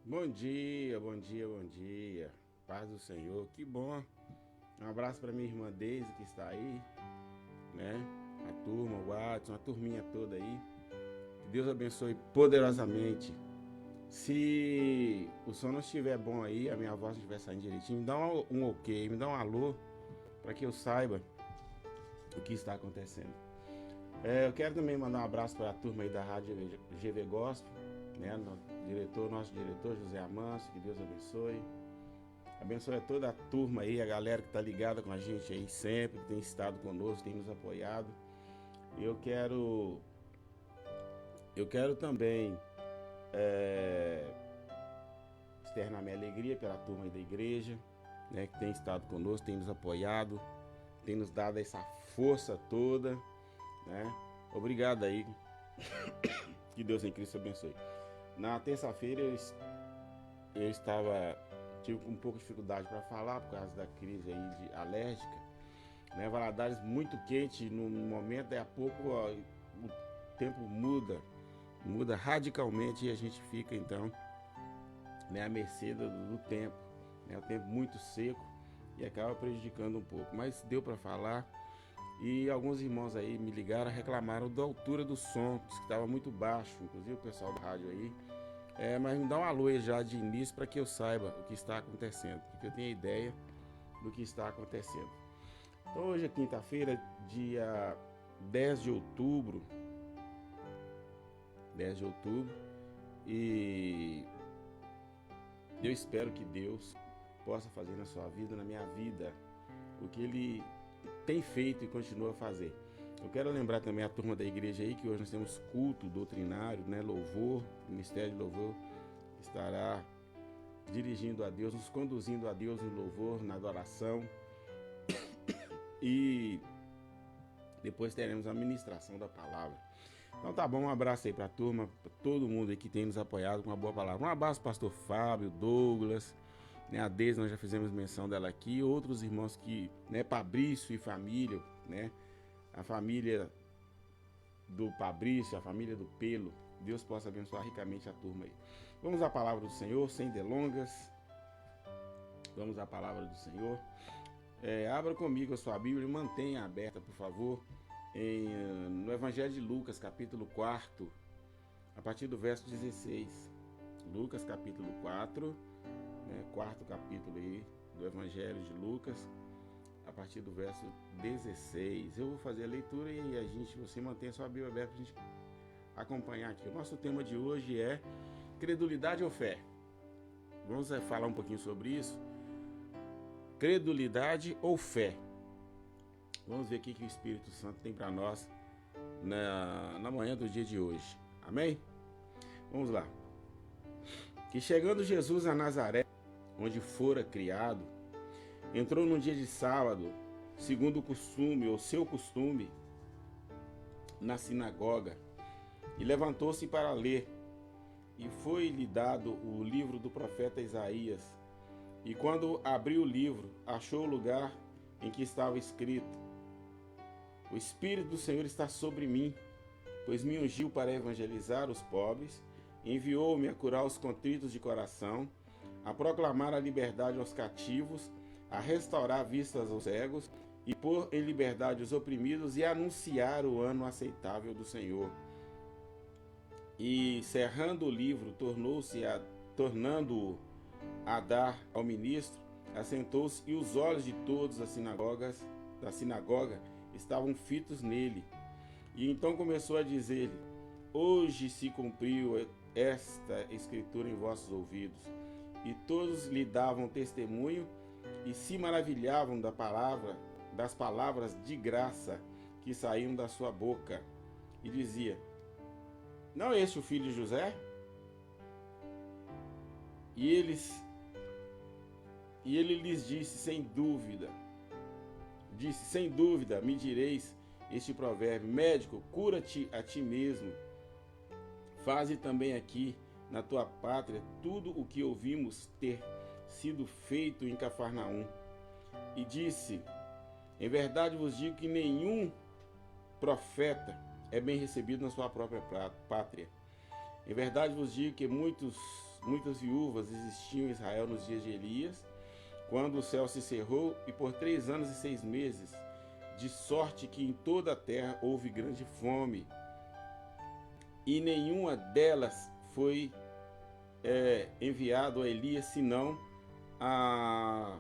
Bom dia, bom dia, bom dia. Paz do Senhor, que bom. Um abraço para minha irmã Deise que está aí, né? A turma, o Watson, a turminha toda aí. Que Deus abençoe poderosamente. Se o som não estiver bom aí, a minha voz não estiver saindo direitinho, me dá um ok, me dá um alô, para que eu saiba o que está acontecendo. Eu quero também mandar um abraço para a turma aí da Rádio GV Gospel, né? Nosso diretor José Amâncio, que Deus abençoe. Abençoe a toda a turma aí, a galera que está ligada com a gente aí sempre, que tem estado conosco, tem nos apoiado. Eu quero também externar minha alegria pela turma aí da igreja, né, que tem estado conosco, tem nos apoiado, tem nos dado essa força toda, né? Obrigado aí. Que Deus em Cristo abençoe. Na terça-feira tive um pouco de dificuldade para falar por causa da crise aí de alérgica, né? Valadares muito quente no momento, daí a pouco o tempo muda radicalmente e a gente fica então, né, à mercê do tempo, né? O tempo muito seco e acaba prejudicando um pouco, mas deu para falar. E alguns irmãos aí me ligaram, reclamaram da altura do som, que estava muito baixo, inclusive o pessoal do rádio aí. Mas me dá um alô aí já de início para que eu saiba o que está acontecendo, porque eu tenho ideia do que está acontecendo. Então hoje é quinta-feira, dia 10 de outubro, 10 de outubro, e eu espero que Deus possa fazer na sua vida, na minha vida, o que Ele tem feito e continua a fazer. Eu quero lembrar também a turma da igreja aí que hoje nós temos culto doutrinário, né? Louvor, o Ministério de Louvor estará dirigindo a Deus, nos conduzindo a Deus em louvor, na adoração. E depois teremos a ministração da palavra. Então tá bom, um abraço aí pra turma, pra todo mundo aí que tem nos apoiado com uma boa palavra. Um abraço pastor Fábio, Douglas, né, a Deise, nós já fizemos menção dela aqui, outros irmãos que, né, Fabrício e família, né, a família do Fabrício, a família do Pelo, Deus possa abençoar ricamente a turma aí. Vamos à palavra do Senhor, sem delongas, vamos à palavra do Senhor. Abra comigo a sua Bíblia e mantenha aberta, por favor, no Evangelho de Lucas, capítulo 4, a partir do verso 16. Lucas, capítulo 4, né, quarto capítulo aí do Evangelho de Lucas, a partir do verso 16. Eu vou fazer a leitura e você mantém a sua Bíblia aberta para a gente acompanhar aqui. O nosso tema de hoje é credulidade ou fé. Vamos falar um pouquinho sobre isso. Credulidade ou fé. Vamos ver o que o Espírito Santo tem para nós na manhã do dia de hoje. Amém? Vamos lá. Que chegando Jesus a Nazaré, onde fora criado, entrou num dia de sábado, segundo o costume, ou seu costume, na sinagoga, e levantou-se para ler. E foi-lhe dado o livro do profeta Isaías. E quando abriu o livro, achou o lugar em que estava escrito: O Espírito do Senhor está sobre mim, pois me ungiu para evangelizar os pobres, enviou-me a curar os contritos de coração, a proclamar a liberdade aos cativos, a restaurar vistas aos cegos, e pôr em liberdade os oprimidos, e anunciar o ano aceitável do Senhor. E cerrando o livro, tornando-o a dar ao ministro, assentou-se, e os olhos de todos da sinagoga estavam fitos nele. E então começou a dizer-lhe: Hoje se cumpriu esta escritura em vossos ouvidos. E todos lhe davam testemunho e se maravilhavam das palavras de graça que saíam da sua boca. E dizia: Não é este o filho de José? E ele lhes disse: Sem dúvida, me direis este provérbio: Médico, cura-te a ti mesmo. Faze também aqui na tua pátria tudo o que ouvimos ter sido feito em Cafarnaum. E disse: Em verdade vos digo que nenhum profeta é bem recebido na sua própria pátria. Em verdade vos digo que muitos muitas viúvas existiam em Israel nos dias de Elias, quando o céu se cerrou, e por 3 anos e 6 meses, de sorte que em toda a terra houve grande fome, e nenhuma delas foi enviado a Elias, senão a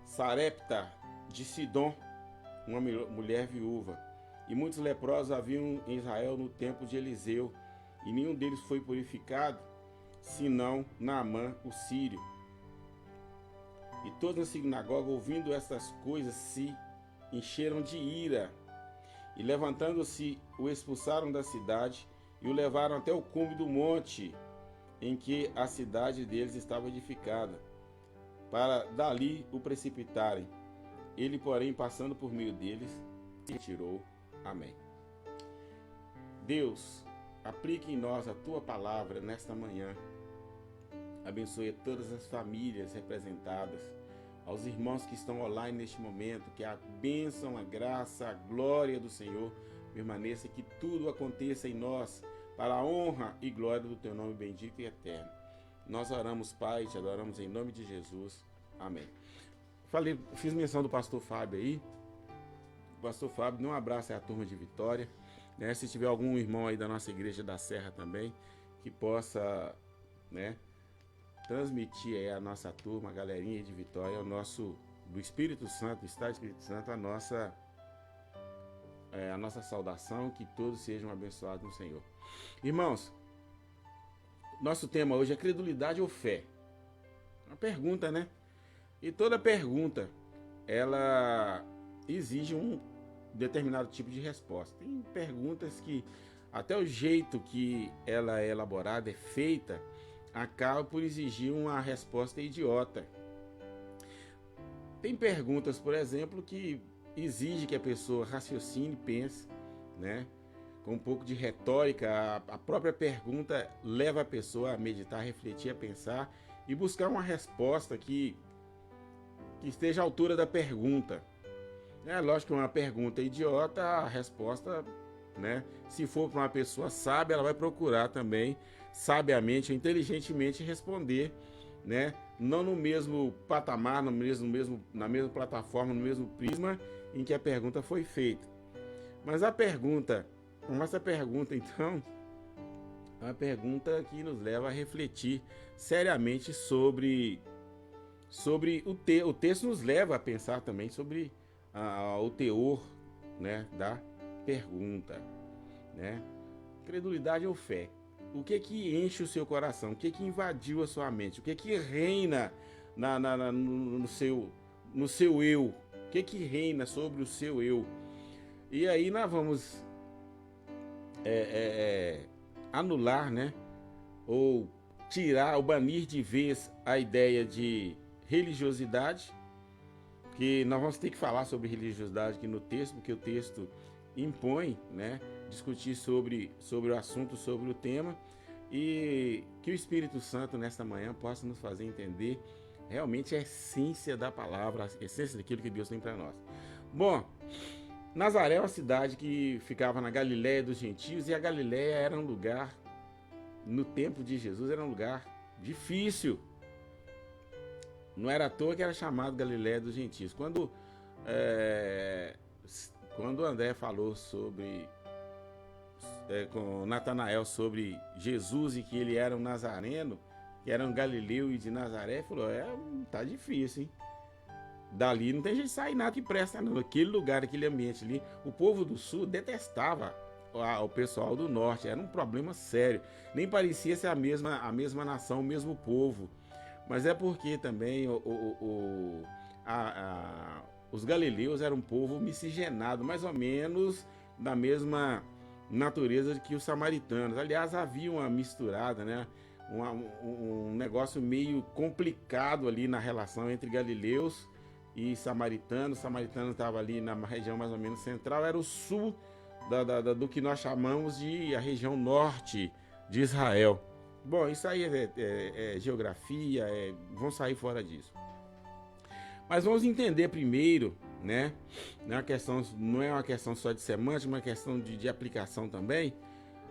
Sarepta de Sidom, uma mulher viúva. E muitos leprosos haviam em Israel no tempo de Eliseu, e nenhum deles foi purificado, senão Naamã, o sírio. E todos na sinagoga, ouvindo estas coisas, se encheram de ira, e levantando-se, o expulsaram da cidade, e o levaram até o cume do monte, em que a cidade deles estava edificada, para dali o precipitarem. Ele, porém, passando por meio deles, se retirou. Amém. Deus, aplique em nós a Tua palavra nesta manhã. Abençoe todas as famílias representadas, aos irmãos que estão online neste momento, que a bênção, a graça, a glória do Senhor permaneça, que tudo aconteça em nós, para a honra e glória do Teu nome bendito e eterno. Nós oramos, Pai, te adoramos em nome de Jesus. Amém. Fiz menção do pastor Fábio aí. O pastor Fábio, dê um abraço à turma de Vitória, né? Se tiver algum irmão aí da nossa igreja da Serra também, que possa, né, transmitir aí a nossa turma, a galerinha de Vitória, o nosso, do Espírito Santo, do Estado do Espírito Santo, a nossa saudação, que todos sejam abençoados no Senhor. Irmãos, nosso tema hoje é credulidade ou fé? Uma pergunta, né? E toda pergunta, ela exige um determinado tipo de resposta. Tem perguntas que, até o jeito que ela é elaborada, é feita, acaba por exigir uma resposta idiota. Tem perguntas, por exemplo, que exige que a pessoa raciocine, pense, né? Com um pouco de retórica, a própria pergunta leva a pessoa a meditar, a refletir, a pensar e buscar uma resposta que esteja à altura da pergunta. É lógico que uma pergunta idiota, a resposta, né? Se for para uma pessoa sábia, ela vai procurar também, sabiamente, inteligentemente responder, né? Não no mesmo patamar, na mesma plataforma, no mesmo prisma em que a pergunta foi feita. Mas essa pergunta, então, é uma pergunta que nos leva a refletir seriamente sobre o texto, nos leva a pensar também sobre o teor, né, da pergunta, né? Credulidade ou fé? O que enche o seu coração? O que invadiu a sua mente? O que reina no seu eu? O que reina sobre o seu eu? E aí nós vamos anular, né? Ou tirar, ou banir de vez a ideia de religiosidade, que nós vamos ter que falar sobre religiosidade aqui no texto, porque o texto impõe, né, discutir sobre o assunto, sobre o tema, e que o Espírito Santo nesta manhã possa nos fazer entender realmente a essência da palavra, a essência daquilo que Deus tem para nós. Bom, Nazaré é uma cidade que ficava na Galiléia dos gentios, e a Galiléia era um lugar, no tempo de Jesus, era um lugar difícil. Não era à toa que era chamado Galiléia dos gentios. Quando André falou com Natanael sobre Jesus e que ele era um nazareno, que era um galileu e de Nazaré, falou, tá difícil, hein? Dali não tem jeito de sair nada que presta, não. Aquele lugar, aquele ambiente ali, o povo do sul detestava o pessoal do norte, era um problema sério. Nem parecia ser a mesma nação, o mesmo povo. Mas é porque também os galileus eram um povo miscigenado, mais ou menos da mesma natureza que os samaritanos. Aliás, havia uma misturada, né? Um negócio meio complicado ali na relação entre galileus e samaritanos. Samaritano estava ali na região mais ou menos central, era o sul do que nós chamamos de a região norte de Israel. Bom, isso aí é geografia, vamos sair fora disso. Mas vamos entender primeiro, né? Não é uma questão só de semântica, uma questão de aplicação também.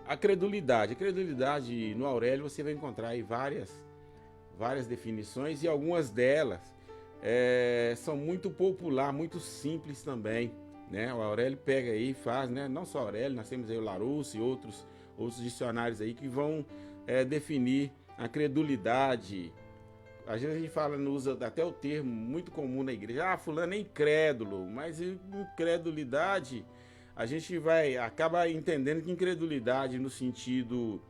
A credulidade. A credulidade, no Aurélio, você vai encontrar aí várias definições, e algumas delas são muito popular, muito simples também, né? O Aurélio pega aí e faz, né? Não só o Aurélio, nós temos aí o Larousse e outros dicionários aí que vão definir a credulidade. Às vezes a gente usa até o termo muito comum na igreja, fulano é incrédulo, mas incredulidade, a gente acaba entendendo que incredulidade no sentido,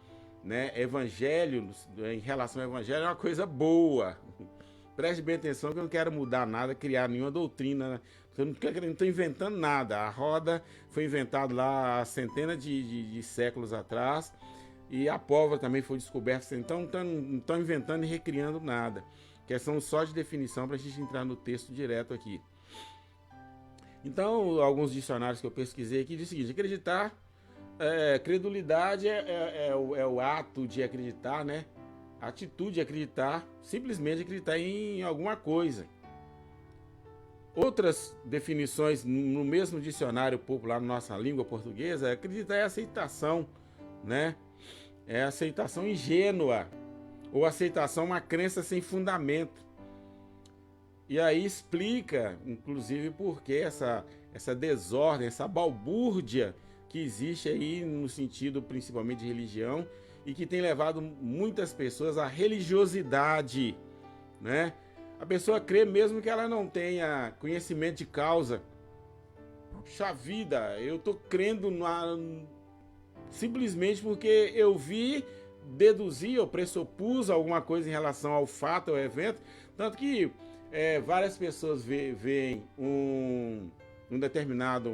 né, evangelho, em relação ao evangelho, é uma coisa boa. Preste bem atenção que eu não quero mudar nada, criar nenhuma doutrina, né? Eu não estou inventando nada. A roda foi inventada lá há centenas de séculos atrás, e a pólvora também foi descoberta. Então não estão inventando e recriando nada. Questão só de definição para a gente entrar no texto direto aqui. Então, alguns dicionários que eu pesquisei aqui dizem o seguinte: acreditar, credulidade é o ato de acreditar, né? A atitude de acreditar, simplesmente acreditar em alguma coisa. Outras definições no mesmo dicionário popular, na nossa língua portuguesa, acreditar é aceitação, né? É aceitação ingênua, ou aceitação uma crença sem fundamento. E aí explica, inclusive, por que essa desordem, essa balbúrdia que existe aí no sentido principalmente de religião, e que tem levado muitas pessoas à religiosidade, né? A pessoa crê mesmo que ela não tenha conhecimento de causa. Puxa vida, eu tô crendo simplesmente porque eu vi, deduzi ou pressupus alguma coisa em relação ao fato, ao evento. Tanto que várias pessoas veem um determinado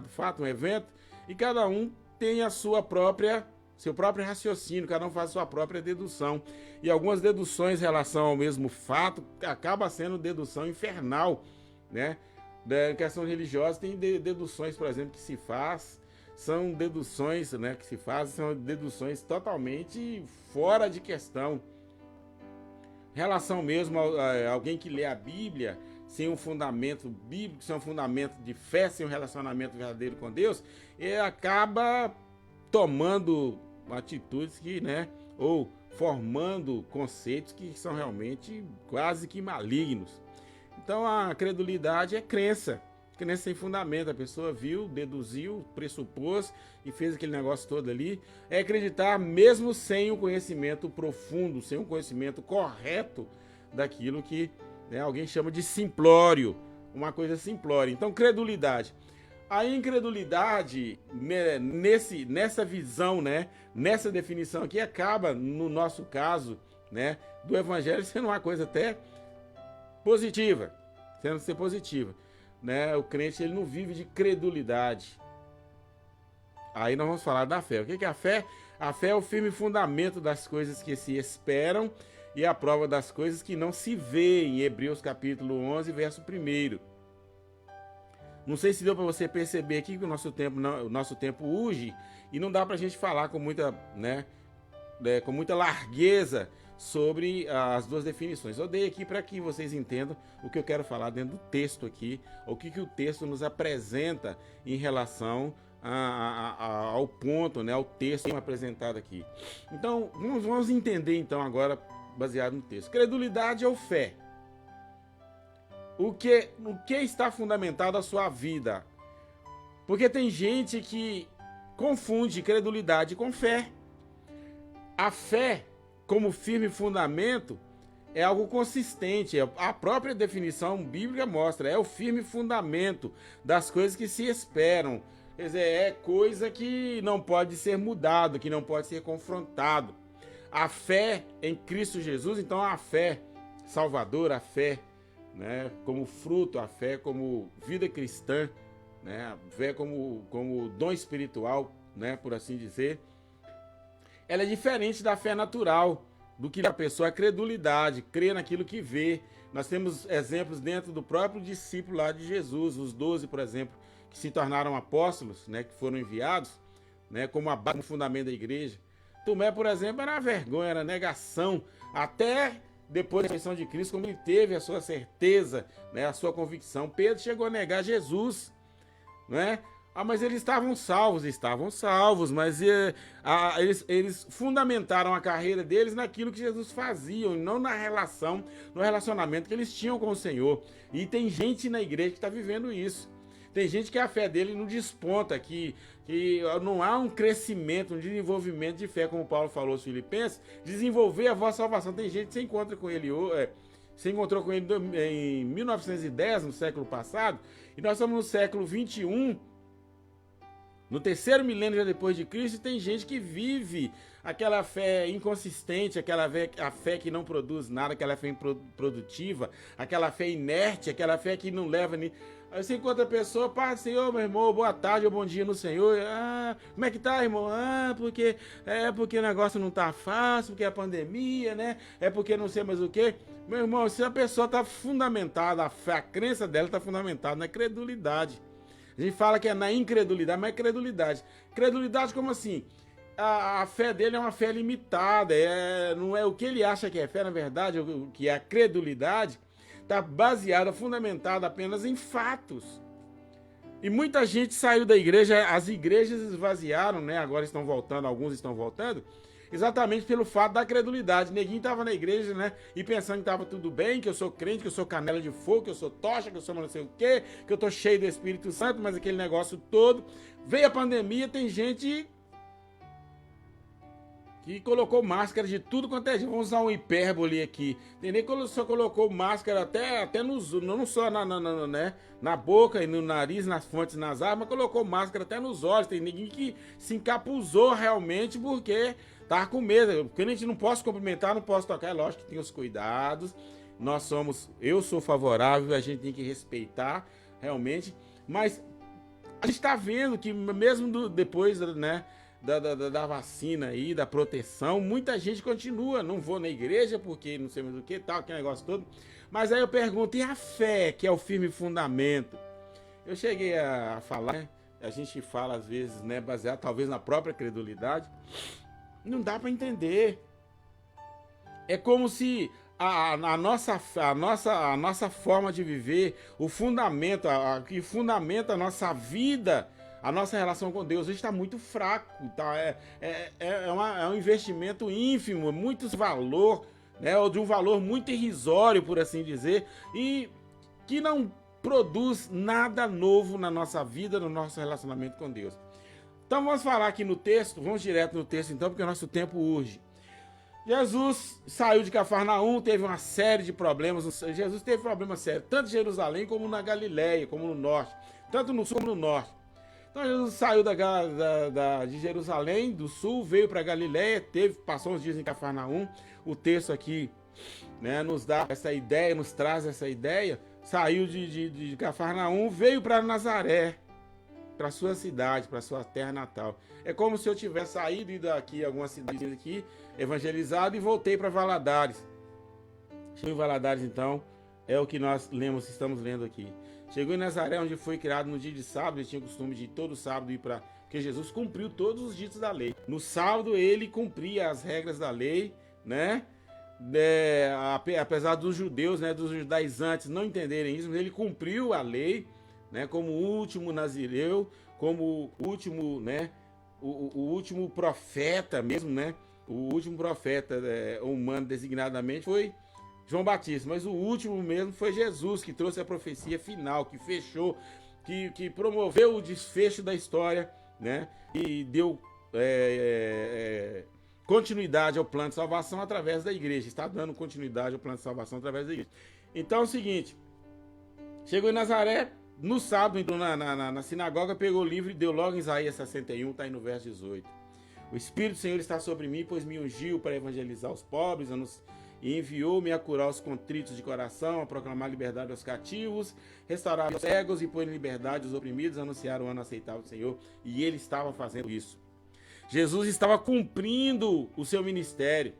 fato, um evento, e cada um tem seu próprio raciocínio, cada um faz a sua própria dedução. E algumas deduções em relação ao mesmo fato acaba sendo dedução infernal, né? Da questão religiosa tem deduções, por exemplo, que se faz, são deduções, né, que se fazem, são deduções totalmente fora de questão. Em relação mesmo a alguém que lê a Bíblia sem um fundamento bíblico, sem um fundamento de fé, sem um relacionamento verdadeiro com Deus, ele acaba tomando atitudes que, né, ou formando conceitos que são realmente quase que malignos. Então a credulidade é crença sem fundamento. A pessoa viu, deduziu, pressupôs e fez aquele negócio todo ali. É acreditar mesmo sem o conhecimento profundo, sem o conhecimento correto daquilo que, né, alguém chama de simplório, uma coisa simplória. Então, credulidade. A incredulidade, nessa visão, né, nessa definição aqui, acaba, no nosso caso, né, do evangelho, sendo uma coisa até positiva, né? O crente, ele não vive de credulidade. Aí nós vamos falar da fé. O que é a fé? A fé é o firme fundamento das coisas que se esperam e a prova das coisas que não se vê, em Hebreus capítulo 11, verso 1. Não sei se deu para você perceber aqui que o nosso tempo urge e não dá para a gente falar com muita, né, com muita largueza sobre as duas definições. Eu dei aqui para que vocês entendam o que eu quero falar dentro do texto aqui, o que o texto nos apresenta em relação ao ponto, né, ao texto apresentado aqui. Então, vamos entender então agora, baseado no texto. Credulidade ou fé? O que está fundamentado a sua vida? Porque tem gente que confunde credulidade com fé. A fé, como firme fundamento, é algo consistente. A própria definição bíblica mostra, é o firme fundamento das coisas que se esperam. Quer dizer, é coisa que não pode ser mudado, que não pode ser confrontado. A fé em Cristo Jesus, então a fé salvadora, a fé, né, como fruto, a fé como vida cristã, né, a fé como dom espiritual, né, por assim dizer, ela é diferente da fé natural, do que a pessoa, a credulidade, crê naquilo que vê. Nós temos exemplos dentro do próprio discípulo lá de Jesus, os 12, por exemplo, que se tornaram apóstolos, né, que foram enviados, né, como a base, como fundamento da igreja. Tomé, por exemplo, era vergonha, era negação, até depois da ressurreição de Cristo, como ele teve a sua certeza, né, a sua convicção. Pedro chegou a negar Jesus, né? Ah, mas eles estavam salvos, mas eles fundamentaram a carreira deles naquilo que Jesus fazia, e não na relação, no relacionamento que eles tinham com o Senhor. E tem gente na igreja que está vivendo isso. Tem gente que a fé dele não desponta, que não há um crescimento, um desenvolvimento de fé, como Paulo falou aos Filipenses, desenvolver a vossa salvação. Tem gente que você encontra com ele hoje. Você encontrou com ele em 1910, no século passado, e nós estamos no século 21, no terceiro milênio já depois de Cristo, e tem gente que vive aquela fé inconsistente, a fé que não produz nada, aquela fé improdutiva, aquela fé inerte, aquela fé que não leva nem... Aí você encontra a pessoa, paz, Senhor, meu irmão, boa tarde ou bom dia no Senhor. Ah, como é que tá, irmão? Ah, porque o negócio não tá fácil, porque é a pandemia, né? É porque não sei mais o quê. Meu irmão, se a pessoa tá fundamentada, a crença dela tá fundamentada na credulidade. A gente fala que é na incredulidade, mas é credulidade. Credulidade como assim? A fé dele é uma fé limitada, não é o que ele acha que é fé, na verdade, o que é a credulidade, está baseada, fundamentada apenas em fatos. E muita gente saiu da igreja, as igrejas esvaziaram, né? Agora estão voltando, alguns estão voltando, exatamente pelo fato da credulidade. Neguinho estava na igreja, né? E pensando que estava tudo bem, que eu sou crente, que eu sou canela de fogo, que eu sou tocha, que eu sou não sei o quê, que eu tô cheio do Espírito Santo, mas aquele negócio todo. Veio a pandemia, tem gente que colocou máscara de tudo quanto é gente. Vamos usar um hipérbole aqui. Tem nem que só colocou máscara até nos, não só na boca e no nariz, nas fontes nasais, mas colocou máscara até nos olhos. Tem ninguém que se encapuzou realmente porque tá com medo. Porque a gente não posso cumprimentar, não posso tocar. É lógico que tem os cuidados. Eu sou favorável, a gente tem que respeitar realmente. Mas a gente está vendo que mesmo depois, né, da vacina aí, da proteção, muita gente continua, não vou na igreja porque não sei mais o que, tal, aquele negócio todo. Mas aí eu pergunto, e a fé, que é o firme fundamento? Eu cheguei a falar, né? A gente fala às vezes, né, baseado talvez na própria credulidade, não dá para entender. É como se a nossa forma de viver, o fundamento, que fundamenta a nossa vida, a nossa relação com Deus, está muito fraco, tá? É um investimento ínfimo, muito valor, né? Ou de um valor muito irrisório, por assim dizer, e que não produz nada novo na nossa vida, no nosso relacionamento com Deus. Então vamos falar aqui no texto, vamos direto no texto então, porque o nosso tempo urge. Jesus saiu de Cafarnaum, teve uma série de problemas. Jesus teve problemas sérios, tanto em Jerusalém como na Galileia, como no norte, tanto no sul como no norte. Então Jesus saiu de Jerusalém, do sul, veio para Galileia, passou uns dias em Cafarnaum. O texto aqui, né, nos dá essa ideia, nos traz essa ideia. Saiu de Cafarnaum, veio para Nazaré, para sua cidade, para sua terra natal. É como se eu tivesse saído daqui, algumas cidades aqui, evangelizado, e voltei para Valadares. Chegou em Valadares, então, é o que nós estamos lendo aqui. Chegou em Nazaré, onde foi criado no dia de sábado. Ele tinha o costume de todo sábado ir para... Porque Jesus cumpriu todos os ditos da lei. No sábado ele cumpria as regras da lei, né? Apesar dos judeus, né, dos judaizantes não entenderem isso, mas ele cumpriu a lei, né, como o último nazireu, como o último, né, o último profeta mesmo, né? O último profeta humano designadamente foi João Batista, mas o último mesmo foi Jesus, que trouxe a profecia final, que fechou, que promoveu o desfecho da história, né? E deu continuidade ao plano de salvação através da igreja. Está dando continuidade ao plano de salvação através da igreja. Então é o seguinte, chegou em Nazaré, no sábado entrou na sinagoga, pegou o livro e deu logo em Isaías 61, está aí no verso 18. O Espírito do Senhor está sobre mim, pois me ungiu para evangelizar os pobres, e enviou-me a curar os contritos de coração, a proclamar liberdade aos cativos, restaurar os cegos e pôr em liberdade os oprimidos, anunciar o ano aceitável do Senhor. E ele estava fazendo isso. Jesus estava cumprindo o seu ministério,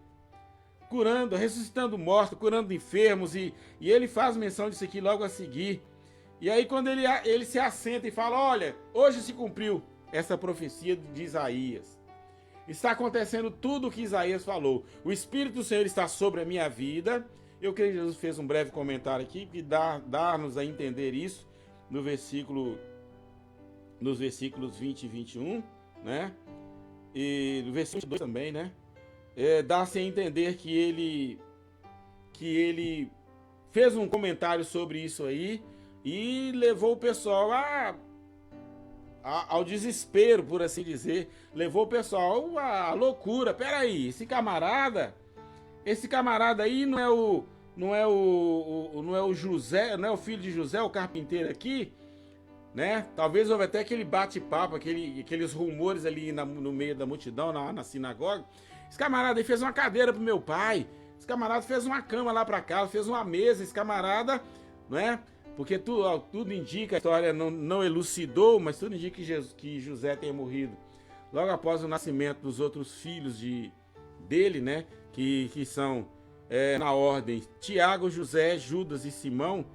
curando, ressuscitando mortos, curando enfermos, e ele faz menção disso aqui logo a seguir. E aí quando ele se assenta e fala, olha, hoje se cumpriu essa profecia de Isaías. Está acontecendo tudo o que Isaías falou. O Espírito do Senhor está sobre a minha vida. Eu creio que Jesus fez um breve comentário aqui, que dá-nos a entender isso no versículo nos versículos 20 e 21, né? E no versículo 2 também, né? Dá-se a entender que ele fez um comentário sobre isso aí e levou o pessoal ao desespero, por assim dizer. Levou o pessoal à loucura. Peraí, esse camarada aí não é o José, não é o filho de José, o carpinteiro aqui, né? Talvez houve até aquele bate-papo, aqueles rumores ali no meio da multidão, na sinagoga. Esse camarada aí fez uma cadeira pro meu pai. Esse camarada fez uma cama lá pra casa, fez uma mesa. Esse camarada, né? Porque tudo indica, a história não elucidou, mas tudo indica que José tenha morrido logo após o nascimento dos outros filhos dele, né? Que são, na ordem, Tiago, José, Judas e Simão,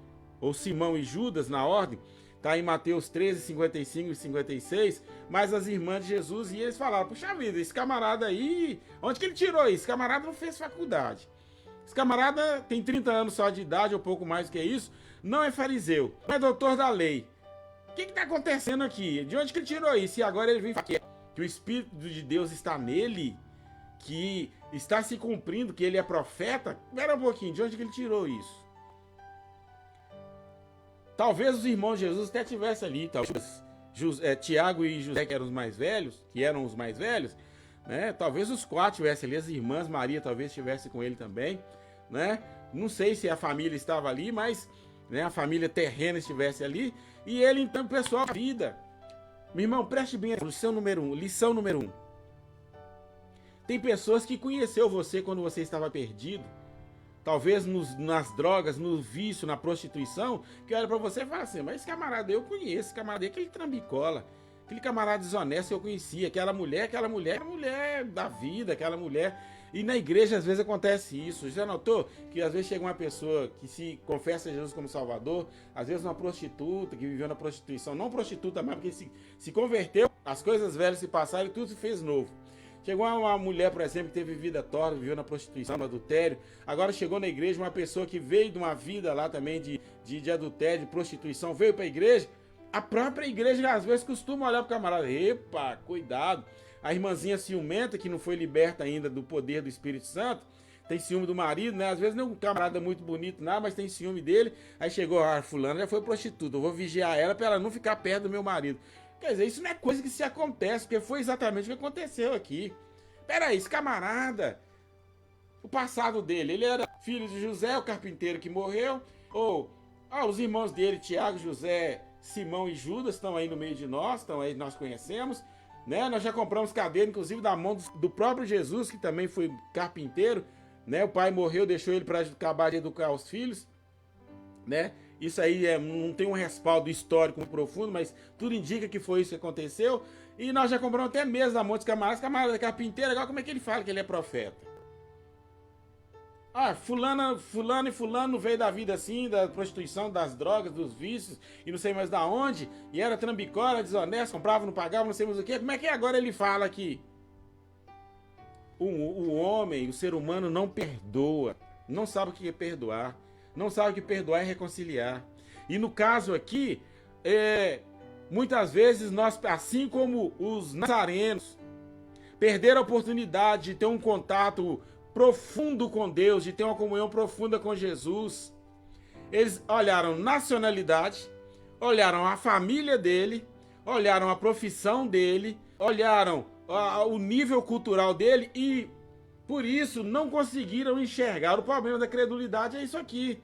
ou Simão e Judas na ordem. Está em Mateus 13, 55 e 56, mas as irmãs de Jesus, e eles falaram, puxa vida, esse camarada aí, onde que ele tirou isso? Esse camarada não fez faculdade. Esse camarada tem 30 anos só de idade, ou pouco mais que isso, não é fariseu, não é doutor da lei. O que está acontecendo aqui? De onde que ele tirou isso? E agora ele vem falar que o Espírito de Deus está nele, que está se cumprindo, que ele é profeta? Espera um pouquinho, de onde que ele tirou isso? Talvez os irmãos de Jesus até tivessem ali, talvez Tiago e José, que eram os mais velhos, né? Talvez os quatro tivessem ali, as irmãs, Maria talvez estivesse com ele também, né? Não sei se a família estava ali, mas, né, a família terrena estivesse ali, e ele então, pessoal, a vida. Meu irmão, preste bem atenção, lição número 1. Tem pessoas que conheceu você quando você estava perdido, talvez nas drogas, no vício, na prostituição, que olha pra você e fala assim, mas esse camarada eu conheço, esse camarada aí, aquele trambicola, aquele camarada desonesto eu conhecia, aquela mulher da vida, aquela mulher. E na igreja às vezes acontece isso. Já notou que às vezes chega uma pessoa que se confessa a Jesus como Salvador, às vezes uma prostituta que viveu na prostituição, não prostituta mais, porque se converteu, as coisas velhas se passaram e tudo se fez novo. Chegou uma mulher, por exemplo, que teve vida torta, viveu na prostituição, no adultério. Agora chegou na igreja uma pessoa que veio de uma vida lá também de adultério, de prostituição, veio para a igreja. A própria igreja às vezes costuma olhar para o camarada, epa, cuidado. A irmãzinha ciumenta, que não foi liberta ainda do poder do Espírito Santo, tem ciúme do marido, né? Às vezes não é um camarada muito bonito, não, mas tem ciúme dele. Aí chegou, fulano já foi prostituta, eu vou vigiar ela para ela não ficar perto do meu marido. Quer dizer, isso não é coisa que se acontece, porque foi exatamente o que aconteceu aqui. Peraí, esse camarada, o passado dele, ele era filho de José, o carpinteiro que morreu, ou os irmãos dele, Tiago, José, Simão e Judas, estão aí no meio de nós, estão aí, nós conhecemos, né? Nós já compramos cadeira, inclusive, da mão do próprio Jesus, que também foi carpinteiro, né? O pai morreu, deixou ele para acabar de educar os filhos, né? Isso aí não tem um respaldo histórico profundo, mas tudo indica que foi isso que aconteceu. E nós já compramos até mesa da mão dos camaradas. Camarada é carpinteiro, agora como é que ele fala que ele é profeta? Fulano e fulano veio da vida assim, da prostituição, das drogas, dos vícios, e não sei mais da onde, e era trambicola, desonesto, comprava, não pagava, não sei mais o que. Como é que agora ele fala que o homem, o ser humano não perdoa, não sabe o que é perdoar. Não sabe que perdoar é reconciliar. E no caso aqui, muitas vezes nós, assim como os nazarenos, perderam a oportunidade de ter um contato profundo com Deus, de ter uma comunhão profunda com Jesus. Eles olharam nacionalidade, olharam a família dele, olharam a profissão dele, olharam o nível cultural dele e, por isso, não conseguiram enxergar. O problema da credulidade é isso aqui.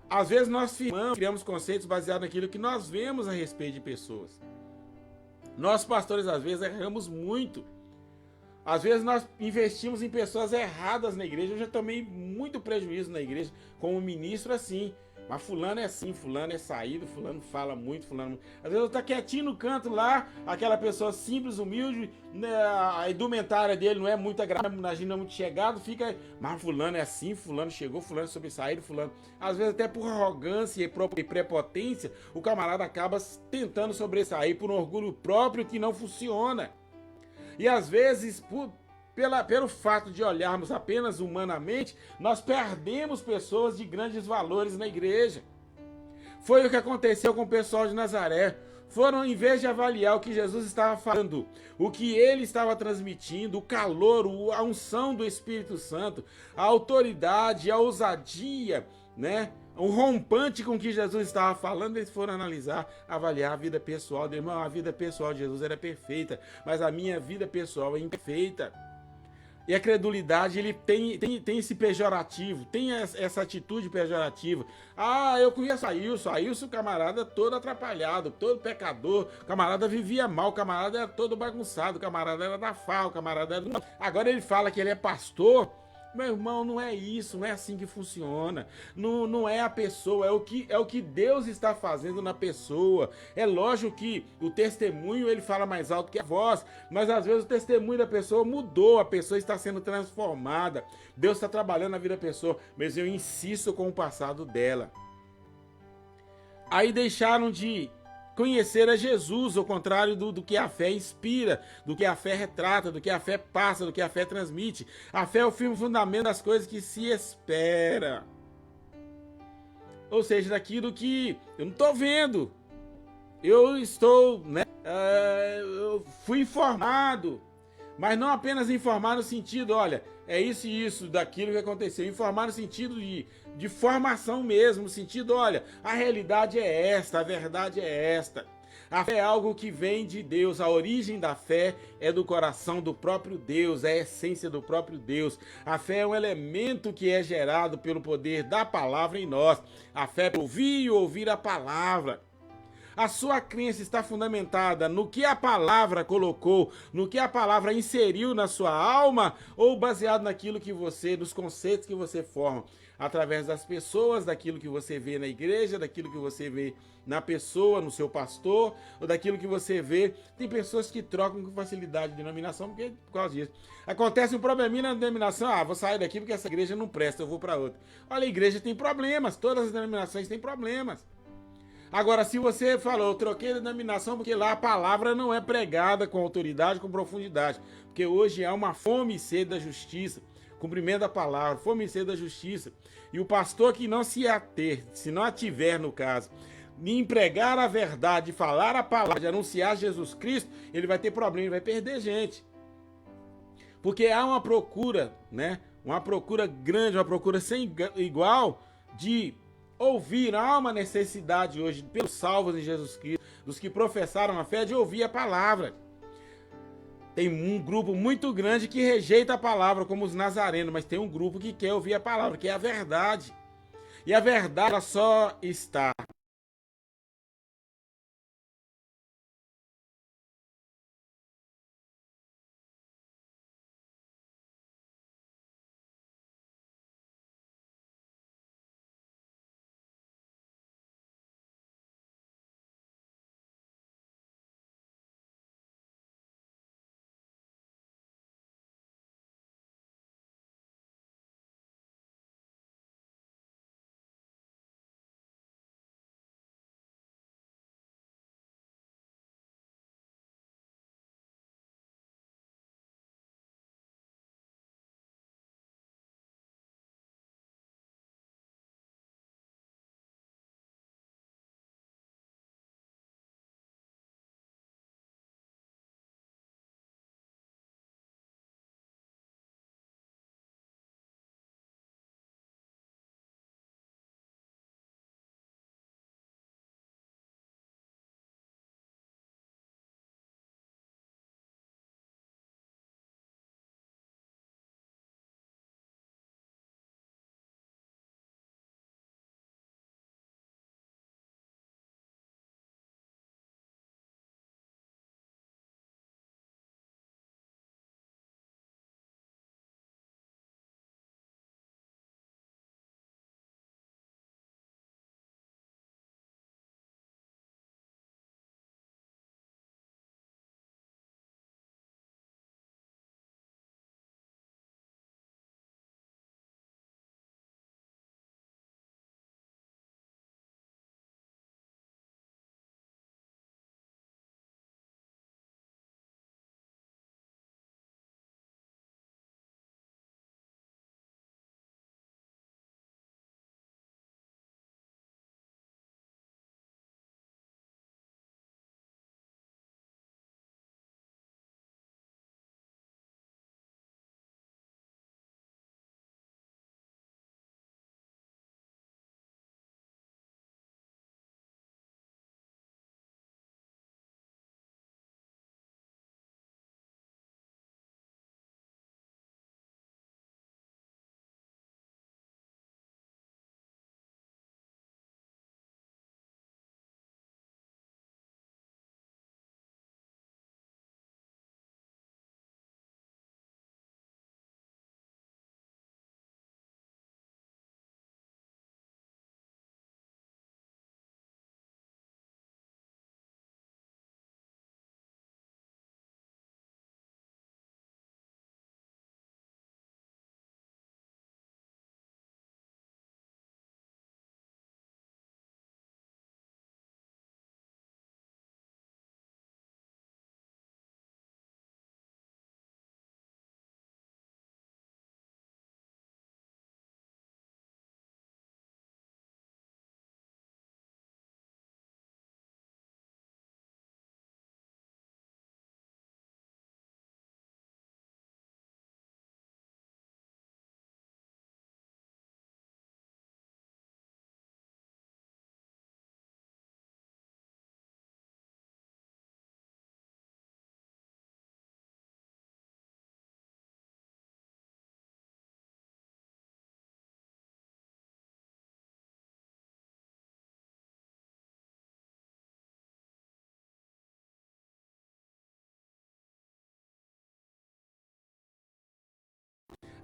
Às vezes nós criamos conceitos baseados naquilo que nós vemos a respeito de pessoas. Nós, pastores, às vezes erramos muito. Às vezes nós investimos em pessoas erradas na igreja. Eu já tomei muito prejuízo na igreja como ministro assim. Mas fulano é assim, fulano é saído, fulano fala muito, fulano... Às vezes eu tô quietinho no canto lá, aquela pessoa simples, humilde, né, a indumentária dele não é muito agradável, não é muito chegado, fica... Mas fulano é assim, fulano chegou, fulano é sobressaído, fulano... Às vezes até por arrogância e prepotência, o camarada acaba tentando sobressair por um orgulho próprio que não funciona. E às vezes, pelo fato de olharmos apenas humanamente, nós perdemos pessoas de grandes valores na igreja. Foi o que aconteceu com o pessoal de Nazaré. foram, em vez de avaliar o que Jesus estava falando, o que ele estava transmitindo, o calor, a unção do Espírito Santo, a autoridade, a ousadia, né? O rompante com que Jesus estava falando, eles foram analisar, avaliar a vida pessoal do irmão. A vida pessoal de Jesus era perfeita, mas a minha vida pessoal é imperfeita. E a credulidade, ele tem esse pejorativo, tem essa atitude pejorativa. Ah, eu conheço Ailson, camarada todo atrapalhado, todo pecador, camarada vivia mal, camarada era todo bagunçado, camarada era da farra, camarada era... Agora ele fala que ele é pastor. Meu irmão, não é isso, não é assim que funciona. Não, não é a pessoa, é o que Deus está fazendo na pessoa. É lógico que o testemunho ele fala mais alto que a voz, mas às vezes o testemunho da pessoa mudou, a pessoa está sendo transformada. Deus está trabalhando na vida da pessoa, mas eu insisto com o passado dela. Aí deixaram de conhecer a Jesus, ao contrário do que a fé inspira, do que a fé retrata, do que a fé passa, do que a fé transmite. A fé é o firme fundamento das coisas que se espera. Ou seja, daquilo que eu não estou vendo. Eu estou, né? Eu fui informado, mas não apenas informar no sentido, olha, é isso e isso, daquilo que aconteceu. Informar no sentido de formação mesmo, no sentido, olha, a realidade é esta, a verdade é esta. A fé é algo que vem de Deus, a origem da fé é do coração do próprio Deus, é a essência do próprio Deus. A fé é um elemento que é gerado pelo poder da palavra em nós. A fé é ouvir e ouvir a palavra. A sua crença está fundamentada no que a palavra colocou, no que a palavra inseriu na sua alma, ou baseado naquilo que você, nos conceitos que você forma, através das pessoas, daquilo que você vê na igreja, daquilo que você vê na pessoa, no seu pastor, ou daquilo que você vê. Tem pessoas que trocam com facilidade de denominação por causa disso. Acontece um probleminha na denominação, vou sair daqui porque essa igreja não presta, eu vou para outra. Olha, a igreja tem problemas, todas as denominações têm problemas. Agora, se você falou, eu troquei de denominação porque lá a palavra não é pregada com autoridade, com profundidade. Porque hoje há uma fome e sede da justiça, cumprimento da palavra, fome e sede da justiça. E o pastor que não se ater, se não ativer no caso, em pregar a verdade, falar a palavra, de anunciar Jesus Cristo, ele vai ter problema, ele vai perder gente. Porque há uma procura, né? Uma procura grande, uma procura sem igual de ouvir. Há uma necessidade hoje pelos salvos em Jesus Cristo, dos que professaram a fé, de ouvir a palavra. Tem um grupo muito grande que rejeita a palavra, como os nazarenos, mas tem um grupo que quer ouvir a palavra, que é a verdade. E a verdade ela só está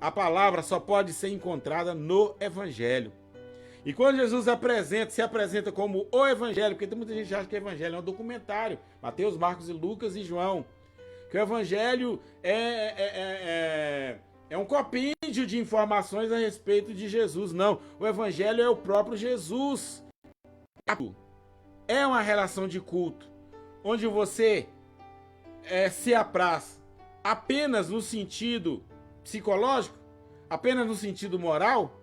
A palavra só pode ser encontrada no Evangelho. E quando Jesus se apresenta como o Evangelho, porque tem muita gente que acha que o Evangelho é um documentário, Mateus, Marcos e Lucas e João, que o Evangelho é um compêndio de informações a respeito de Jesus. Não, o Evangelho é o próprio Jesus. É uma relação de culto, onde você se apraz apenas no sentido psicológico, apenas no sentido moral,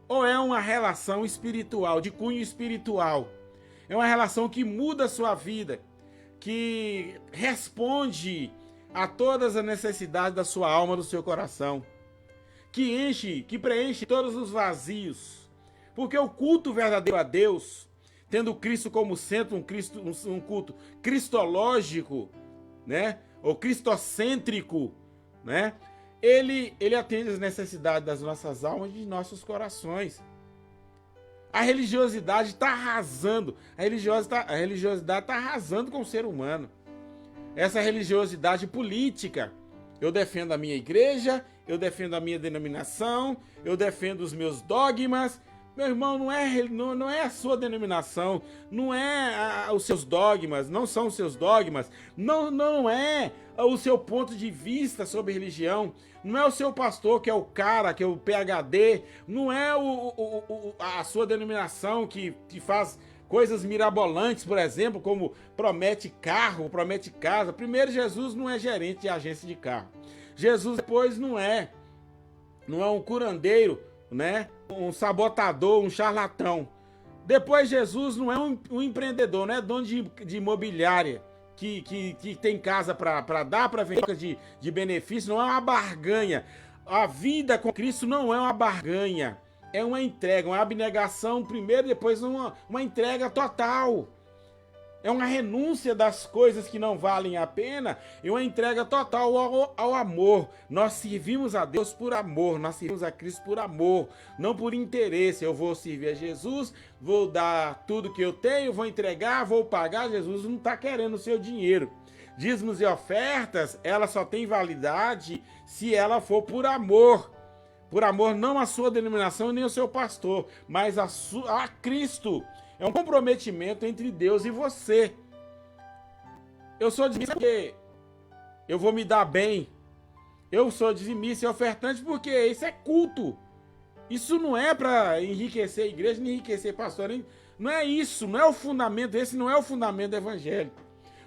ou é uma relação espiritual, de cunho espiritual. É uma relação que muda a sua vida, que responde a todas as necessidades da sua alma, do seu coração, que preenche todos os vazios. Porque o culto verdadeiro a Deus, tendo Cristo como centro, um culto cristológico, né? Ou cristocêntrico, né? Ele atende às necessidades das nossas almas e de nossos corações. A religiosidade está arrasando. A religiosidade está arrasando com o ser humano. Essa religiosidade política. Eu defendo a minha igreja, eu defendo a minha denominação, eu defendo os meus dogmas. Meu irmão, não é a sua denominação, não é os seus dogmas, não são os seus dogmas, não é o seu ponto de vista sobre religião, não é o seu pastor que é o cara, que é o PhD, não é a sua denominação que faz coisas mirabolantes, por exemplo, como promete carro, promete casa. Primeiro, Jesus não é gerente de agência de carro. Jesus depois não é um curandeiro, né? Um sabotador, um charlatão. Depois Jesus não é um empreendedor, não é dono de imobiliária que tem casa para dar, para vender de benefício, não é uma barganha. A vida com Cristo não é uma barganha, é uma entrega, uma abnegação primeiro, depois uma entrega total. É uma renúncia das coisas que não valem a pena e uma entrega total ao amor. Nós servimos a Deus por amor, nós servimos a Cristo por amor, não por interesse. Eu vou servir a Jesus, vou dar tudo que eu tenho, vou entregar, vou pagar. Jesus não está querendo o seu dinheiro. Dízimos e ofertas, ela só tem validade se ela for por amor. Por amor não a sua denominação nem o seu pastor, mas a Cristo. É um comprometimento entre Deus e você. Eu sou dizimista porque eu vou me dar bem. Eu sou dizimista e ofertante porque isso é culto. Isso não é para enriquecer a igreja, nem enriquecer pastor. Não é isso, não é o fundamento. Esse não é o fundamento do evangelho.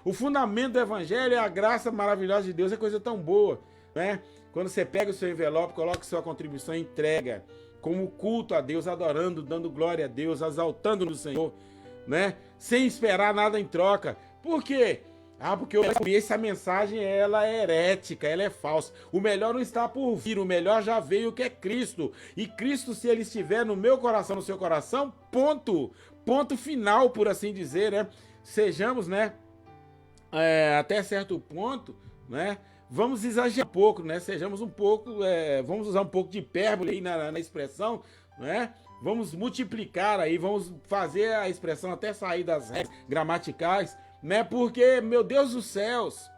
O fundamento do evangelho é a graça maravilhosa de Deus, é coisa tão boa, né? Quando você pega o seu envelope, coloca sua contribuição e entrega como culto a Deus, adorando, dando glória a Deus, exaltando no Senhor, né? Sem esperar nada em troca. Por quê? Porque essa mensagem ela é herética, ela é falsa. O melhor não está por vir, o melhor já veio, que é Cristo. E Cristo, se ele estiver no meu coração, no seu coração, ponto. Ponto final, por assim dizer, né? Sejamos, né? Até certo ponto, né? Vamos exagerar um pouco, né? Sejamos um pouco, vamos usar um pouco de hipérbole aí na expressão, né? Vamos multiplicar aí, vamos fazer a expressão até sair das regras gramaticais, né? Porque, meu Deus dos céus,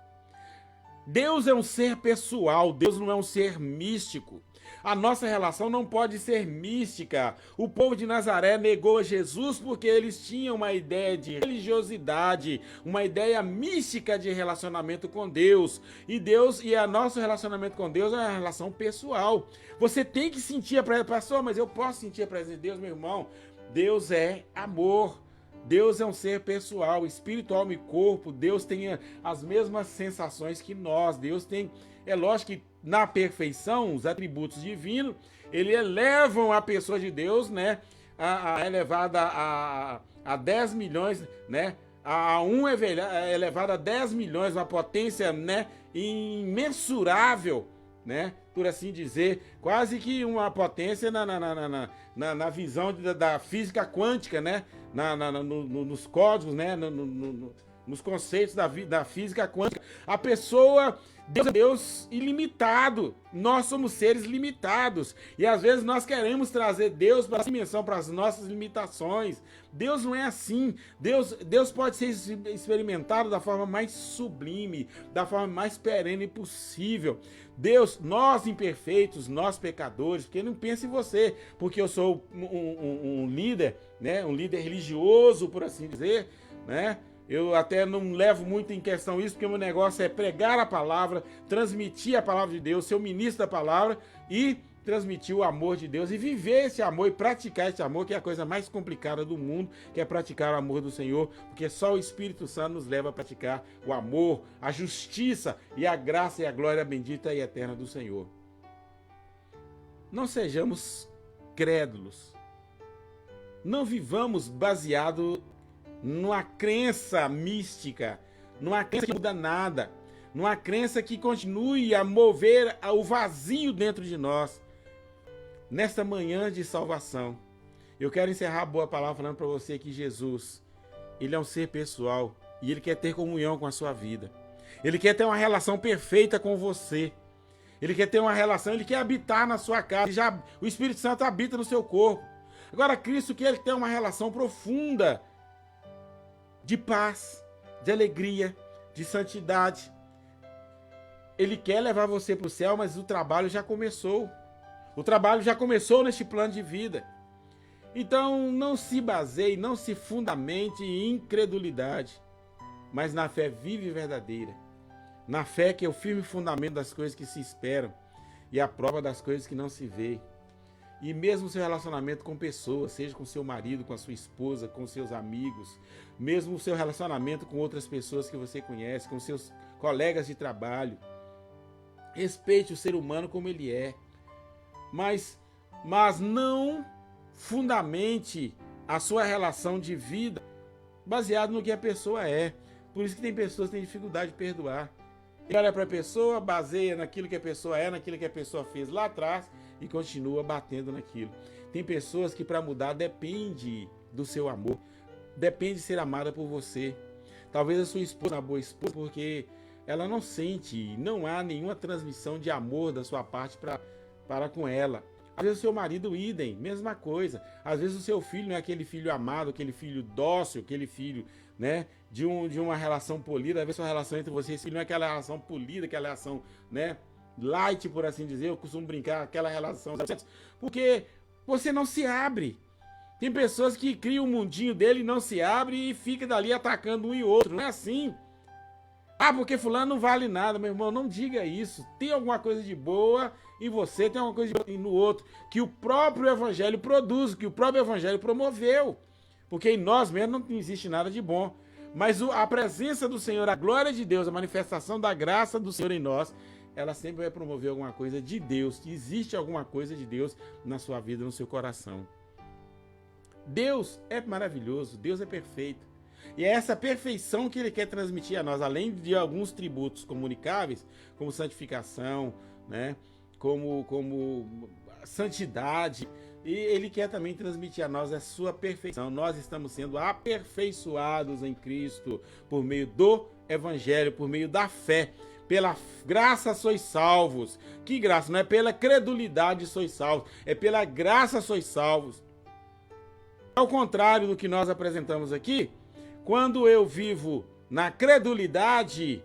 Deus é um ser pessoal, Deus não é um ser místico. A nossa relação não pode ser mística. O povo de Nazaré negou a Jesus porque eles tinham uma ideia de religiosidade, uma ideia mística de relacionamento com Deus. E o nosso relacionamento com Deus é uma relação pessoal. Você tem que sentir a presença, pastor, mas eu posso sentir a presença de Deus, meu irmão. Deus é amor. Deus é um ser pessoal, espírito, alma e corpo. Deus tem as mesmas sensações que nós. Deus tem, é lógico que na perfeição, os atributos divinos, ele elevam a pessoa de Deus, né, elevada a 10 milhões, né, é elevado a 10 milhões, uma potência, né, imensurável, né, por assim dizer, quase que uma potência na visão da física quântica, né, nos códigos, né, nos conceitos da física quântica. A pessoa, Deus é Deus ilimitado. Nós somos seres limitados. E às vezes nós queremos trazer Deus para a dimensão, para as nossas limitações. Deus não é assim. Deus pode ser experimentado da forma mais sublime, da forma mais perene possível. Deus, nós imperfeitos, nós pecadores, porque não pense em você, porque eu sou um líder, né? Um líder religioso, por assim dizer, né? Eu até não levo muito em questão isso, porque o meu negócio é pregar a palavra, transmitir a palavra de Deus, ser o ministro da palavra e transmitir o amor de Deus e viver esse amor e praticar esse amor, que é a coisa mais complicada do mundo, que é praticar o amor do Senhor, porque só o Espírito Santo nos leva a praticar o amor, a justiça e a graça e a glória bendita e eterna do Senhor. Não sejamos crédulos. Não vivamos baseado numa crença mística, numa crença que não muda nada, numa crença que continue a mover o vazio dentro de nós. Nesta manhã de salvação, eu quero encerrar a boa palavra falando para você que Jesus, ele é um ser pessoal e ele quer ter comunhão com a sua vida. Ele quer ter uma relação perfeita com você. Ele quer ter uma relação, ele quer habitar na sua casa. O Espírito Santo habita no seu corpo. Agora, Cristo quer ter uma relação profunda de paz, de alegria, de santidade. Ele quer levar você para o céu, mas o trabalho já começou. O trabalho já começou neste plano de vida. Então, não se baseie, não se fundamente em incredulidade, mas na fé viva e verdadeira. Na fé que é o firme fundamento das coisas que se esperam e a prova das coisas que não se vê. E mesmo seu relacionamento com pessoas, seja com seu marido, com a sua esposa, com seus amigos, mesmo o seu relacionamento com outras pessoas que você conhece, com seus colegas de trabalho, respeite o ser humano como ele é, mas não fundamente a sua relação de vida baseado no que a pessoa é. Por isso que tem pessoas que têm dificuldade de perdoar. Ele olha para a pessoa, baseia naquilo que a pessoa é, naquilo que a pessoa fez lá atrás e continua batendo naquilo. Tem pessoas que para mudar depende do seu amor, depende de ser amada por você. Talvez a sua esposa é uma boa esposa porque ela não sente, não há nenhuma transmissão de amor da sua parte para com ela. Às vezes o seu marido, idem, mesma coisa. Às vezes o seu filho não é aquele filho amado, aquele filho dócil, aquele filho, né, de uma relação polida. Às vezes a relação entre você e esse filho não é aquela relação polida, aquela relação, né, light, por assim dizer. Eu costumo brincar, aquela relação, porque você não se abre. Tem pessoas que criam o mundinho dele e não se abre e fica dali atacando um e outro. Não é assim. Ah, porque fulano não vale nada, meu irmão. Não diga isso. Tem alguma coisa de boa em você, tem alguma coisa de boa no outro, que o próprio evangelho produz, que o próprio evangelho promoveu. Porque em nós mesmos não existe nada de bom. Mas a presença do Senhor, a glória de Deus, a manifestação da graça do Senhor em nós, ela sempre vai promover alguma coisa de Deus. Existe alguma coisa de Deus na sua vida, no seu coração. Deus é maravilhoso, Deus é perfeito. E é essa perfeição que ele quer transmitir a nós, além de alguns tributos comunicáveis, como santificação, né, como santidade, e ele quer também transmitir a nós a sua perfeição. Nós estamos sendo aperfeiçoados em Cristo por meio do Evangelho, por meio da fé. Pela graça sois salvos. Que graça? Não é pela credulidade sois salvos, é pela graça sois salvos. Ao contrário do que nós apresentamos aqui, quando eu vivo na credulidade,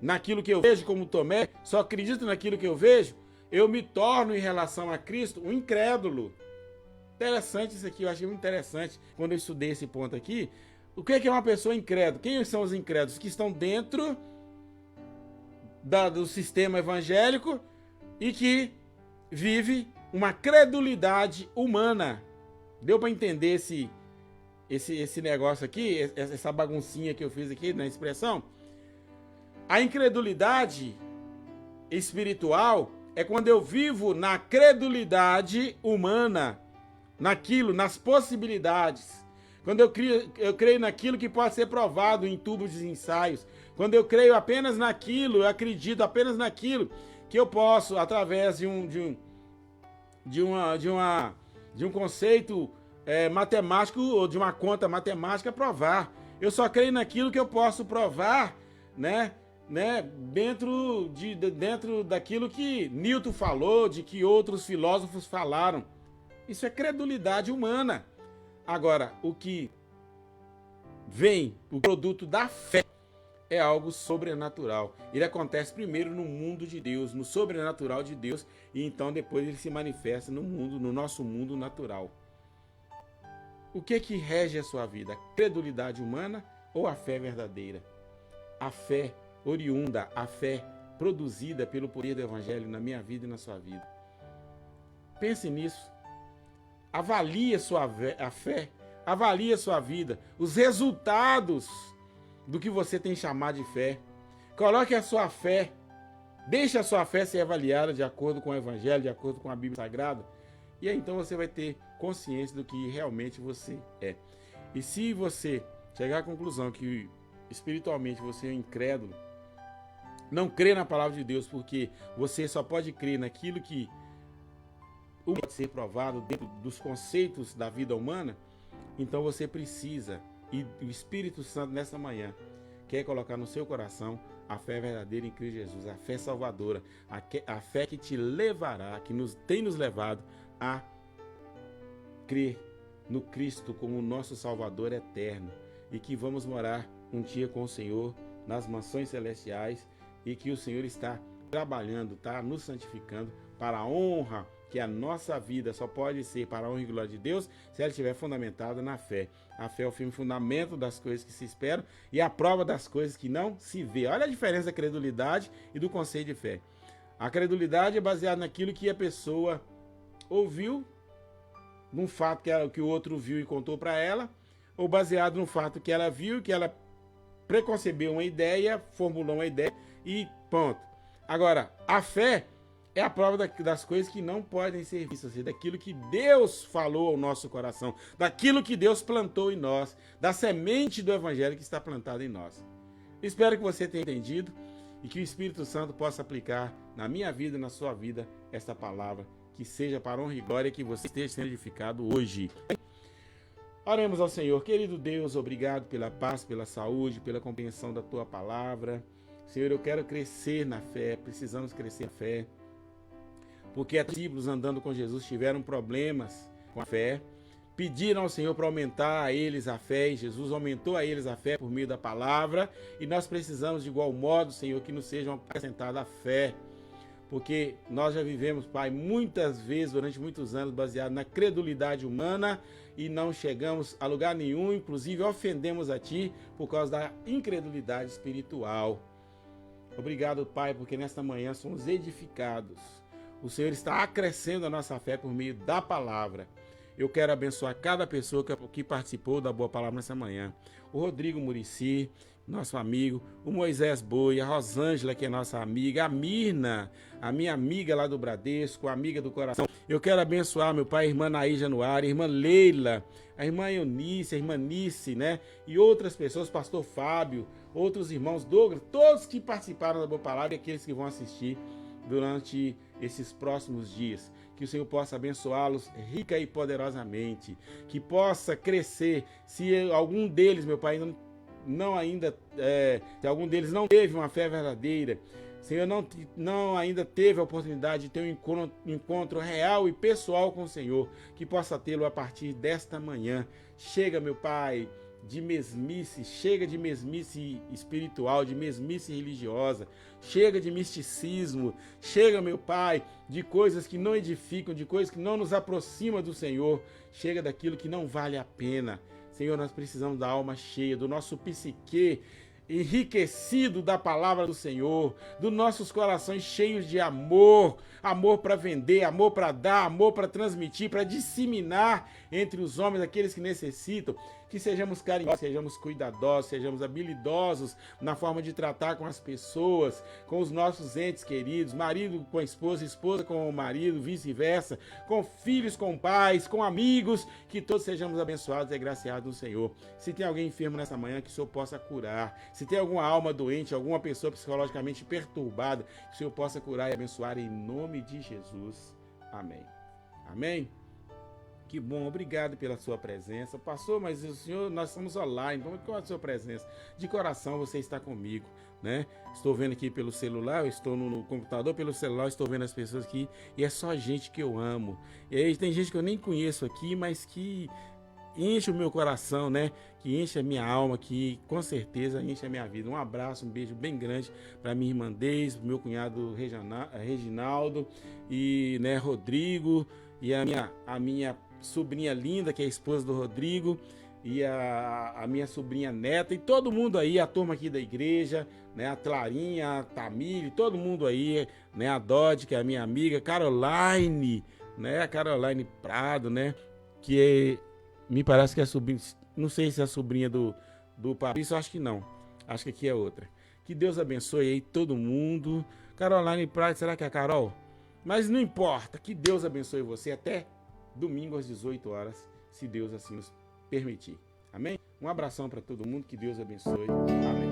naquilo que eu vejo como Tomé, só acredito naquilo que eu vejo, eu me torno em relação a Cristo um incrédulo. Interessante isso aqui, eu achei muito interessante quando eu estudei esse ponto aqui. O que é uma pessoa incrédula? Quem são os incrédulos? Que estão dentro do sistema evangélico e que vive uma credulidade humana. Deu para entender esse negócio aqui, essa baguncinha que eu fiz aqui na expressão? A incredulidade espiritual é quando eu vivo na credulidade humana, naquilo, nas possibilidades. Quando eu creio naquilo que pode ser provado em tubos de ensaios. Quando eu creio apenas naquilo, eu acredito apenas naquilo que eu posso, através de um conceito matemático ou de uma conta matemática, provar. Eu só creio naquilo que eu posso provar, né? Dentro daquilo que Newton falou, de que outros filósofos falaram. Isso é credulidade humana. Agora, o que vem, o produto da fé, é algo sobrenatural. Ele acontece primeiro no mundo de Deus, no sobrenatural de Deus, e então depois ele se manifesta no mundo, no nosso mundo natural. O que rege a sua vida? A credulidade humana ou a fé verdadeira? A fé oriunda, a fé produzida pelo poder do Evangelho na minha vida e na sua vida. Pense nisso. Avalie a fé, avalie a sua vida, os resultados do que você tem chamado de fé. Coloque a sua fé, deixe a sua fé ser avaliada de acordo com o Evangelho, de acordo com a Bíblia Sagrada, e aí então você vai ter consciência do que realmente você é. E se você chegar à conclusão que espiritualmente você é incrédulo, não crê na palavra de Deus, porque você só pode crer naquilo que pode ser provado dentro dos conceitos da vida humana, então você precisa, e o Espírito Santo nessa manhã quer colocar no seu coração a fé verdadeira em Cristo Jesus, a fé salvadora, a fé que te levará, que tem nos levado a crer no Cristo como nosso Salvador eterno, e que vamos morar um dia com o Senhor nas mansões celestiais, e que o Senhor está trabalhando, está nos santificando para a honra, que a nossa vida só pode ser para a honra e glória de Deus se ela estiver fundamentada na fé. A fé é o firme fundamento das coisas que se esperam e a prova das coisas que não se vê. Olha a diferença da credulidade e do conceito de fé. A credulidade é baseada naquilo que a pessoa ouviu, num fato que o outro viu e contou para ela, ou baseado no fato que ela viu, que ela preconcebeu uma ideia, formulou uma ideia e ponto. Agora, a fé é a prova das coisas que não podem ser vistas, assim, daquilo que Deus falou ao nosso coração, daquilo que Deus plantou em nós, da semente do Evangelho que está plantada em nós. Espero que você tenha entendido e que o Espírito Santo possa aplicar na minha vida e na sua vida esta palavra, que seja para honra e glória, que você esteja sendo edificado hoje. Oremos ao Senhor. Querido Deus, obrigado pela paz, pela saúde, pela compreensão da Tua palavra. Senhor, eu quero crescer na fé, precisamos crescer na fé, porque os discípulos andando com Jesus tiveram problemas com a fé, pediram ao Senhor para aumentar a eles a fé, e Jesus aumentou a eles a fé por meio da palavra, e nós precisamos de igual modo, Senhor, que nos sejam acrescentada a fé, porque nós já vivemos, Pai, muitas vezes, durante muitos anos, baseado na credulidade humana, e não chegamos a lugar nenhum, inclusive ofendemos a Ti por causa da incredulidade espiritual. Obrigado, Pai, porque nesta manhã somos edificados. O Senhor está acrescendo a nossa fé por meio da palavra. Eu quero abençoar cada pessoa que participou da Boa Palavra nessa manhã. O Rodrigo Murici, nosso amigo, o Moisés Boi, a Rosângela, que é nossa amiga, a Mirna, a minha amiga lá do Bradesco, a amiga do coração. Eu quero abençoar, meu pai, a irmã Naí Januário, a irmã Leila, a irmã Eunice, a irmã Nice, né? E outras pessoas, pastor Fábio, outros irmãos, Douglas, todos que participaram da Boa Palavra e aqueles que vão assistir durante esses próximos dias. Que o Senhor possa abençoá-los rica e poderosamente, que possa crescer. Se algum deles, meu Pai, se algum deles não teve uma fé verdadeira, Senhor, não ainda teve a oportunidade de ter um encontro real e pessoal com o Senhor, que possa tê-lo a partir desta manhã. Chega, meu Pai, de mesmice, chega de mesmice espiritual, de mesmice religiosa, chega de misticismo, chega, meu Pai, de coisas que não edificam, de coisas que não nos aproximam do Senhor, chega daquilo que não vale a pena. Senhor, nós precisamos da alma cheia, do nosso psique enriquecido da palavra do Senhor, dos nossos corações cheios de amor, amor para vender, amor para dar, amor para transmitir, para disseminar entre os homens, aqueles que necessitam, que sejamos carinhosos, sejamos cuidadosos, sejamos habilidosos na forma de tratar com as pessoas, com os nossos entes queridos, marido com a esposa, esposa com o marido, vice-versa, com filhos, com pais, com amigos, que todos sejamos abençoados e agraciados no Senhor. Se tem alguém enfermo nessa manhã, que o Senhor possa curar. Se tem alguma alma doente, alguma pessoa psicologicamente perturbada, que o Senhor possa curar e abençoar em nome de Jesus. Amém. Amém. Que bom, obrigado pela sua presença. Pastor, mas o senhor, nós estamos online, como é a sua presença? De coração você está comigo, né? Estou vendo aqui pelo celular, eu estou no computador, pelo celular, estou vendo as pessoas aqui, e é só gente que eu amo. E aí tem gente que eu nem conheço aqui, mas que enche o meu coração, né? Que enche a minha alma, que com certeza enche a minha vida. Um abraço, um beijo bem grande para minha irmã Deise, pro meu cunhado Reginaldo e, né, Rodrigo, e a minha sobrinha linda, que é a esposa do Rodrigo, e a minha sobrinha neta, e todo mundo aí, a turma aqui da igreja, né, a Clarinha, a Tamile, todo mundo aí, né, a Dodge, que é a minha amiga, Caroline, né, a Caroline Prado, né, que me parece que é sobrinha, não sei se é a sobrinha do Fabrício, acho que não, acho que aqui é outra. Que Deus abençoe aí todo mundo. Caroline Prado, será que é a Carol? Mas não importa, que Deus abençoe você até domingo às 18 horas, se Deus assim nos permitir. Amém? Um abração para todo mundo, que Deus abençoe. Amém.